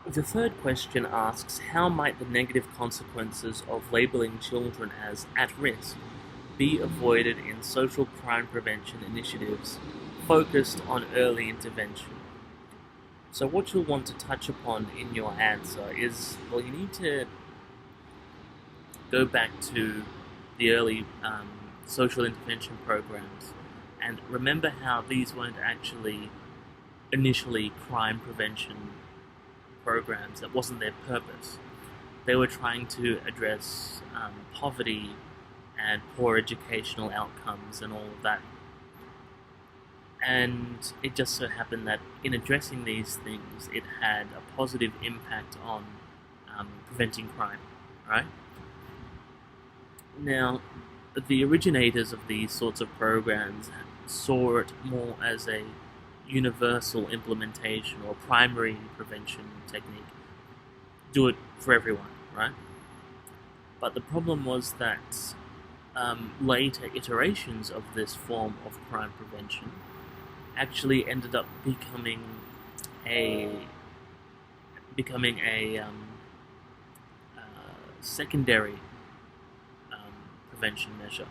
The third question asks, how might the negative consequences of labeling children as at risk be avoided in social crime prevention initiatives focused on early intervention? So, what you'll want to touch upon in your answer is, well, you need to go back to the early social intervention programs and remember how these weren't actually initially crime prevention programs. That wasn't their purpose. They were trying to address poverty and poor educational outcomes and all of that. And it just so happened that in addressing these things, it had a positive impact on preventing crime, right? Now, the originators of these sorts of programs saw it more as a universal implementation or primary prevention technique. Do it for everyone, right? But the problem was that later iterations of this form of crime prevention actually ended up a becoming a secondary prevention measure.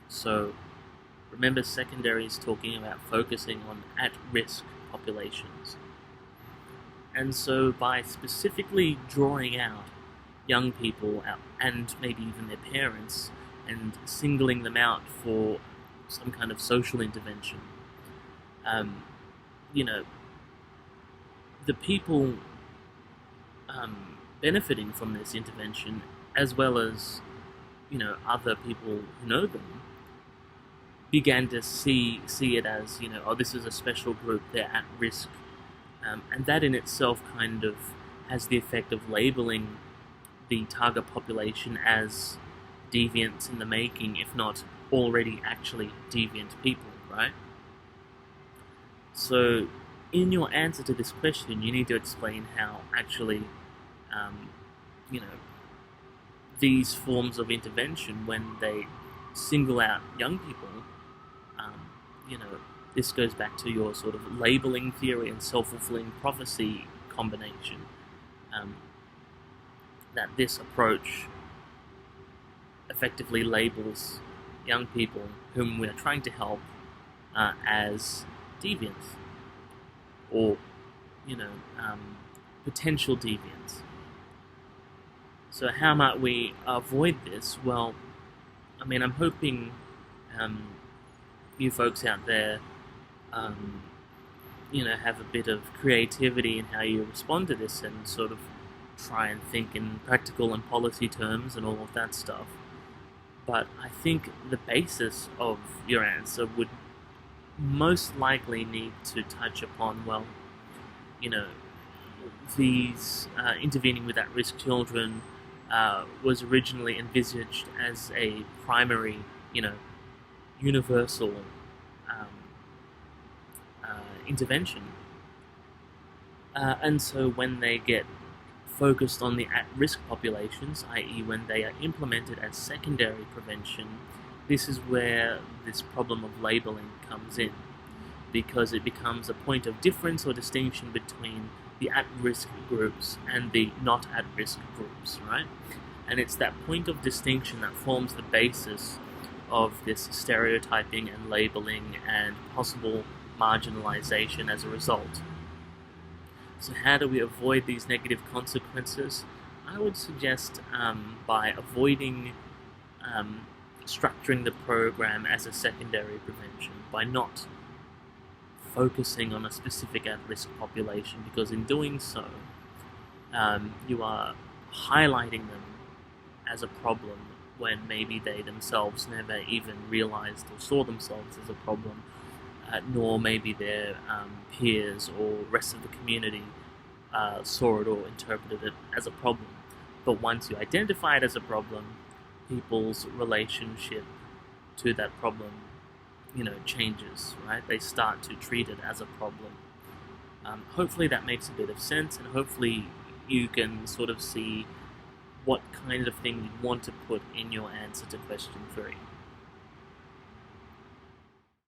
So remember, secondary is talking about focusing on at-risk populations. And so by specifically drawing out young people out, and maybe even their parents, and singling them out for some kind of social intervention, um, you know, the people benefiting from this intervention, as well as other people who know them, began to see it as, oh, this is a special group, they're at risk, and that in itself kind of has the effect of labeling the target population as deviants in the making, if not already actually deviant people, right? So, in your answer to this question, you need to explain how actually, um, you know, these forms of intervention, when they single out young people, um, you know, this goes back to your sort of labeling theory and self-fulfilling prophecy combination. Um, that this approach effectively labels young people whom we are trying to help as deviants or, you know, potential deviants. So how might we avoid this? Well, I mean, I'm hoping um, you folks out there, um, have a bit of creativity in how you respond to this and sort of try and think in practical and policy terms and all of that stuff. But I think the basis of your answer would most likely need to touch upon, well, you know, these intervening with at-risk children was originally envisaged as a primary, universal um, intervention. And so when they get focused on the at-risk populations, i.e. when they are implemented as secondary prevention, this is where this problem of labeling comes in, because it becomes a point of difference or distinction between the at-risk groups and the not at-risk groups, right? And it's that point of distinction that forms the basis of this stereotyping and labeling and possible marginalization as a result. So how do we avoid these negative consequences? I would suggest by avoiding structuring the program as a secondary prevention, by not focusing on a specific at-risk population, because in doing so, you are highlighting them as a problem when maybe they themselves never even realized or saw themselves as a problem, nor maybe their peers or rest of the community saw it or interpreted it as a problem. But once you identify it as a problem, people's relationship to that problem, changes, right? They start to treat it as a problem. Hopefully that makes a bit of sense, and hopefully you can sort of see what kind of thing you want to put in your answer to question 3.